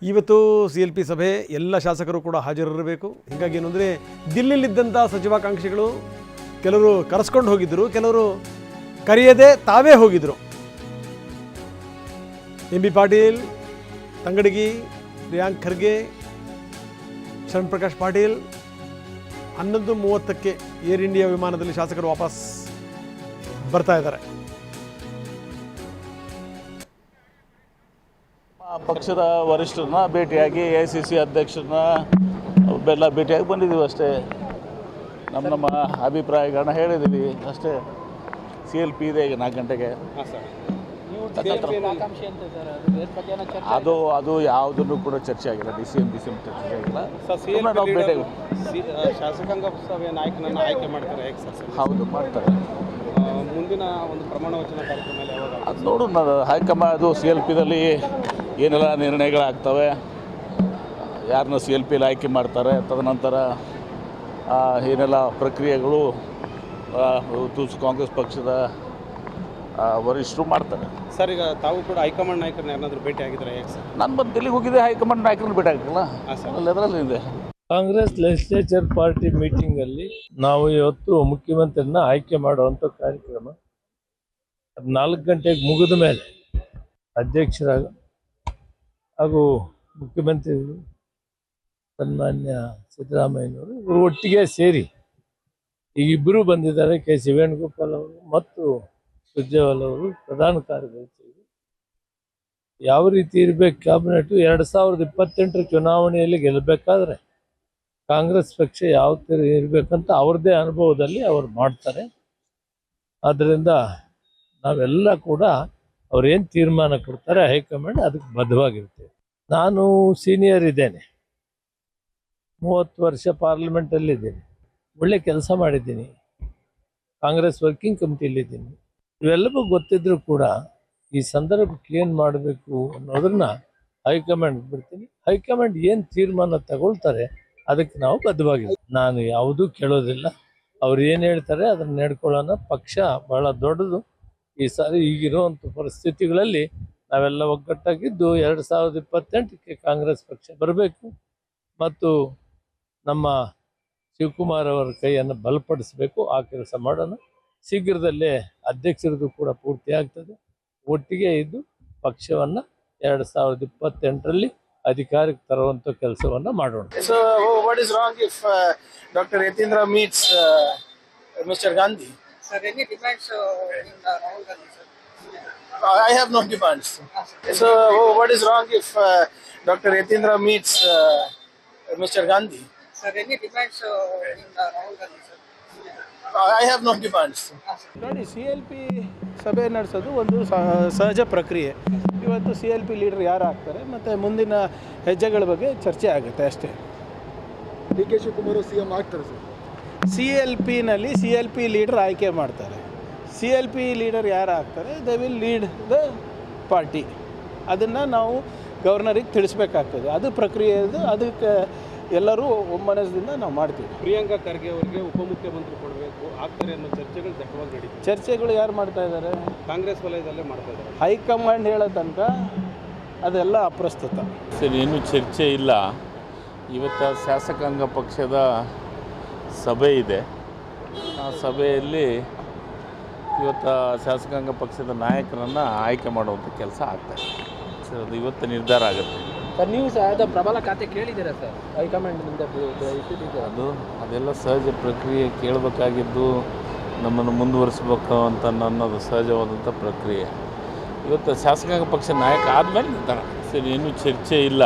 ಇವತ್ತು CLP ಸಭೆ ಎಲ್ಲ ಶಾಸಕರು ಕೂಡ ಹಾಜರಿರಬೇಕು. ಹೀಗಾಗಿ ಏನು ಅಂದರೆ ದಿಲ್ಲಿಯಲ್ಲಿದ್ದಂಥ ಸಚಿವಾಕಾಂಕ್ಷಿಗಳು ಕೆಲವರು ಕರೆಸ್ಕೊಂಡು ಹೋಗಿದ್ದರು, ಕೆಲವರು ಕರೆಯದೆ ತಾವೇ ಹೋಗಿದ್ದರು. MB ಪಾಟೀಲ್, ತಂಗಡಗಿ, ಪ್ರಿಯಾಂಕ್ ಖರ್ಗೆ, ಶರಣ್ ಪ್ರಕಾಶ್ ಪಾಟೀಲ್ 11:30ಕ್ಕೆ ಏರ್ ಇಂಡಿಯಾ ವಿಮಾನದಲ್ಲಿ ಶಾಸಕರು ವಾಪಸ್ ಬರ್ತಾ ಇದ್ದಾರೆ. ಪಕ್ಷದ ವರಿಷ್ಠರನ್ನ ಭೇಟಿಯಾಗಿ AICC ಅಧ್ಯಕ್ಷರನ್ನ ಎಲ್ಲ ಭೇಟಿಯಾಗಿ ಬಂದಿದ್ದೀವಿ ಅಷ್ಟೇ. ನಮ್ಮ ಅಭಿಪ್ರಾಯಗಳನ್ನ ಹೇಳಿದ್ದೀವಿ ಅಷ್ಟೇ. CLP ಇದೆ ಈಗ 4 ಗಂಟೆಗೆ. ಅದು ಯಾವುದನ್ನು ಕೂಡ ಚರ್ಚೆ ಆಗಿಲ್ಲ. DCM ಚರ್ಚೆ ಆಗಿಲ್ಲ. ನಾವು ಭೇಟಿ ಶಾಸಕಾಂಗ ಸಭೆಯ ನಾಯಕನನ್ನು ಆಯ್ಕೆ ಮಾಡ್ತಾರೆ. ಹೌದು, ಮಾಡ್ತಾರೆ. ಮುಂದಿನ ಒಂದು ಪ್ರಮಾಣ ವಚನ ಕಾರ್ಯಕ್ರಮ ಯಾವಾಗ ಅದು ನೋಡೋಣ. ಹೈಕಮಾಂಡ್ ಅದು CLPದಲ್ಲಿ ಏನೆಲ್ಲ ನಿರ್ಣಯಗಳಾಗ್ತವೆ, ಯಾರನ್ನ CLPಯಲ್ಲಿ ಆಯ್ಕೆ ಮಾಡ್ತಾರೆ, ತದನಂತರ ಏನೆಲ್ಲ ಪ್ರಕ್ರಿಯೆಗಳು ಕಾಂಗ್ರೆಸ್ ಪಕ್ಷದ ವರಿಷ್ಠರು ಮಾಡ್ತಾರೆ. ಸರ್, ಈಗ ತಾವು ಕೂಡ ಹೈಕಮಾಂಡ್ ನಾಯಕರನ್ನ ಯಾರನ್ನಾದರೂ ಭೇಟಿ ಆಗಿದ್ದಾರೆ ಹೇಗೆ ಸರ್? ನಾನು ಬಂದು ದಿಲ್ಲಿಗೆ ಹೋಗಿದ್ದೆ, ಹೈಕಮಾಂಡ್ ನಾಯಕರನ್ನ ಭೇಟಿ ಆಗಿಲ್ಲ. ಅಲ್ಲಿ ಅದರಲ್ಲಿ ಇದೆ. ಕಾಂಗ್ರೆಸ್ ಲೆಜಿಸ್ಲೇಚರ್ ಪಾರ್ಟಿ ಮೀಟಿಂಗಲ್ಲಿ ನಾವು ಇವತ್ತು ಮುಖ್ಯಮಂತ್ರಿನ ಆಯ್ಕೆ ಮಾಡುವಂಥ ಕಾರ್ಯಕ್ರಮ 4 ಗಂಟೆಗೆ ಮುಗಿದ ಮೇಲೆ ಅಧ್ಯಕ್ಷರಾಗ ಹಾಗೂ ಮುಖ್ಯಮಂತ್ರಿಗಳು ಸನ್ಮಾನ್ಯ ಸಿದ್ದರಾಮಯ್ಯನವರು ಇವರು ಒಟ್ಟಿಗೆ ಸೇರಿ ಈಗ ಇಬ್ಬರು ಬಂದಿದ್ದಾರೆ. KC ವೇಣುಗೋಪಾಲ್ ಅವರು ಮತ್ತು ಸುರ್ಜೇವಾಲ ಅವರು ಪ್ರಧಾನ ಕಾರ್ಯದರ್ಶಿಗಳು. ಯಾವ ರೀತಿ ಇರಬೇಕು ಕ್ಯಾಬಿನೆಟ್ 2028 ಚುನಾವಣೆಯಲ್ಲಿ ಗೆಲ್ಲಬೇಕಾದ್ರೆ ಕಾಂಗ್ರೆಸ್ ಪಕ್ಷ ಯಾವ ಥರ ಇರಬೇಕಂತ ಅವ್ರದ್ದೇ ಅನುಭವದಲ್ಲಿ ಅವ್ರು ಮಾಡ್ತಾರೆ. ಆದ್ದರಿಂದ ನಾವೆಲ್ಲ ಕೂಡ ಅವ್ರೇನು ತೀರ್ಮಾನ ಕೊಡ್ತಾರೆ ಹೈಕಮಾಂಡ್ ಅದಕ್ಕೆ ಬದ್ಧವಾಗಿರ್ತೇವೆ. ನಾನು ಸೀನಿಯರ್ ಇದ್ದೇನೆ, 30 ವರ್ಷ ಪಾರ್ಲಿಮೆಂಟಲ್ಲಿದ್ದೀನಿ, ಒಳ್ಳೆ ಕೆಲಸ ಮಾಡಿದ್ದೀನಿ, ಕಾಂಗ್ರೆಸ್ ವರ್ಕಿಂಗ್ ಕಮಿಟಿಯಲ್ಲಿದ್ದೀನಿ. ಇವೆಲ್ಲವೂ ಗೊತ್ತಿದ್ರೂ ಕೂಡ ಈ ಸಂದರ್ಭಕ್ಕೆ ಏನು ಮಾಡಬೇಕು ಅನ್ನೋದನ್ನ ಹೈಕಮಾಂಡ್ ಬಿಡ್ತೀನಿ. ಹೈಕಮಾಂಡ್ ಏನು ತೀರ್ಮಾನ ತಗೊಳ್ತಾರೆ ಅದಕ್ಕೆ ನಾವು ಬದ್ಧವಾಗಿದ್ದೀವಿ. ನಾನು ಯಾವುದೂ ಕೇಳೋದಿಲ್ಲ, ಅವ್ರು ಏನು ಹೇಳ್ತಾರೆ ಅದನ್ನು ನಡ್ಕೊಳ್ಳೋಣ. ಪಕ್ಷ ಬಹಳ ದೊಡ್ಡದು. ಈ ಸಾರಿ ಈಗಿರುವಂಥ ಪರಿಸ್ಥಿತಿಗಳಲ್ಲಿ ನಾವೆಲ್ಲ ಒಗ್ಗಟ್ಟಾಗಿದ್ದು 2028ಕ್ಕೆ ಕಾಂಗ್ರೆಸ್ ಪಕ್ಷ ಬರಬೇಕು ಮತ್ತು ನಮ್ಮ ಶಿವಕುಮಾರ್ ಅವರ ಕೈಯನ್ನು ಬಲಪಡಿಸಬೇಕು. ಆ ಕೆಲಸ ಮಾಡೋಣ. ಶೀಘ್ರದಲ್ಲೇ ಅಧ್ಯಕ್ಷರದ್ದು ಕೂಡ ಪೂರ್ತಿ ಆಗ್ತದೆ. ಒಟ್ಟಿಗೆ ಇದ್ದು ಪಕ್ಷವನ್ನು 2028ರಲ್ಲಿ ಅಧಿಕಾರಕ್ಕೆ ತರುವಂಥ ಕೆಲಸವನ್ನು ಮಾಡೋಣ. So what is wrong if Dr. Yatindra meets Mr. Gandhi? Sir, any demands in Rahul Gandhi, sir? I have no demands. So what is wrong if Dr. Yatindra meets Mr. Gandhi? Sir, any demands in Rahul Gandhi, sir? I have no demands. ನೋಡಿ, CLP ಸಭೆ ನಡೆಸೋದು ಒಂದು ಸಹಜ ಪ್ರಕ್ರಿಯೆ. ಇವತ್ತು CLP leader ಯಾರು ಆಗ್ತಾರೆ ಮತ್ತು ಮುಂದಿನ ಹೆಜ್ಜೆಗಳ ಬಗ್ಗೆ ಚರ್ಚೆ ಆಗುತ್ತೆ ಅಷ್ಟೇ. DK ಶಿವಕುಮಾರ್ CM ಆಗ್ತಾರೆ ಸರ್. CLPನಲ್ಲಿ CLP ಲೀಡರ್ ಆಯ್ಕೆ ಮಾಡ್ತಾರೆ. CLP ಲೀಡರ್ ಯಾರು ಆಗ್ತಾರೆ they will lead the party. ಅದನ್ನು ನಾವು ಗವರ್ನರಿಗೆ ತಿಳಿಸ್ಬೇಕಾಗ್ತದೆ. ಅದು ಪ್ರಕ್ರಿಯೆ ಇದು. ಅದಕ್ಕೆ ಎಲ್ಲರೂ ಒಮ್ಮನಸ್ದಿಂದ ನಾವು ಮಾಡ್ತೀವಿ. ಪ್ರಿಯಾಂಕಾ ಖರ್ಗೆ ಅವರಿಗೆ ಉಪಮುಖ್ಯಮಂತ್ರಿ ಕೊಡಬೇಕು ಆಗ್ತಾರೆ ಅನ್ನೋ ಚರ್ಚೆಗಳು ದಟ್ಟವಾಗಿ ನಡೀತದೆ. ಚರ್ಚೆಗಳು ಯಾರು ಮಾಡ್ತಾ ಇದ್ದಾರೆ? ಕಾಂಗ್ರೆಸ್ ವಲಯದಲ್ಲೇ ಮಾಡ್ತಾ ಇದ್ದಾರೆ. ಹೈಕಮಾಂಡ್ ಹೇಳೋ ತನಕ ಅದೆಲ್ಲ ಅಪ್ರಸ್ತುತ. ಸರಿ, ಇನ್ನೂ ಚರ್ಚೆ ಇಲ್ಲ. ಇವತ್ತು ಶಾಸಕಾಂಗ ಪಕ್ಷದ ಸಭೆ ಇದೆ. ಆ ಸಭೆಯಲ್ಲಿ ಇವತ್ತು ಶಾಸಕಾಂಗ ಪಕ್ಷದ ನಾಯಕರನ್ನು ಆಯ್ಕೆ ಮಾಡುವಂಥ ಕೆಲಸ ಆಗ್ತಾಯಿದೆ. ಸರ್, ಅದು ಇವತ್ತು ನಿರ್ಧಾರ ಆಗುತ್ತೆ. ಸರ್, ನೀವು ಸಹ ಪ್ರಬಲ ಖಾತೆ ಕೇಳಿದ್ದೀರಾ ಸರ್ ಹೈಕಮಾಂಡ್ನಿಂದ? ಅದೆಲ್ಲ ಸಹಜ ಪ್ರಕ್ರಿಯೆ. ಕೇಳಬೇಕಾಗಿದ್ದು ನಮ್ಮನ್ನು ಮುಂದುವರಿಸಬೇಕು ಅಂತ ನನ್ನದು ಸಹಜವಾದಂಥ ಪ್ರಕ್ರಿಯೆ. ಇವತ್ತು ಶಾಸಕಾಂಗ ಪಕ್ಷ ನಾಯಕ ಆದಮೇಲೆ ನಿರ್ಧಾರ. ಸರಿ, ಇನ್ನೂ ಚರ್ಚೆ ಇಲ್ಲ.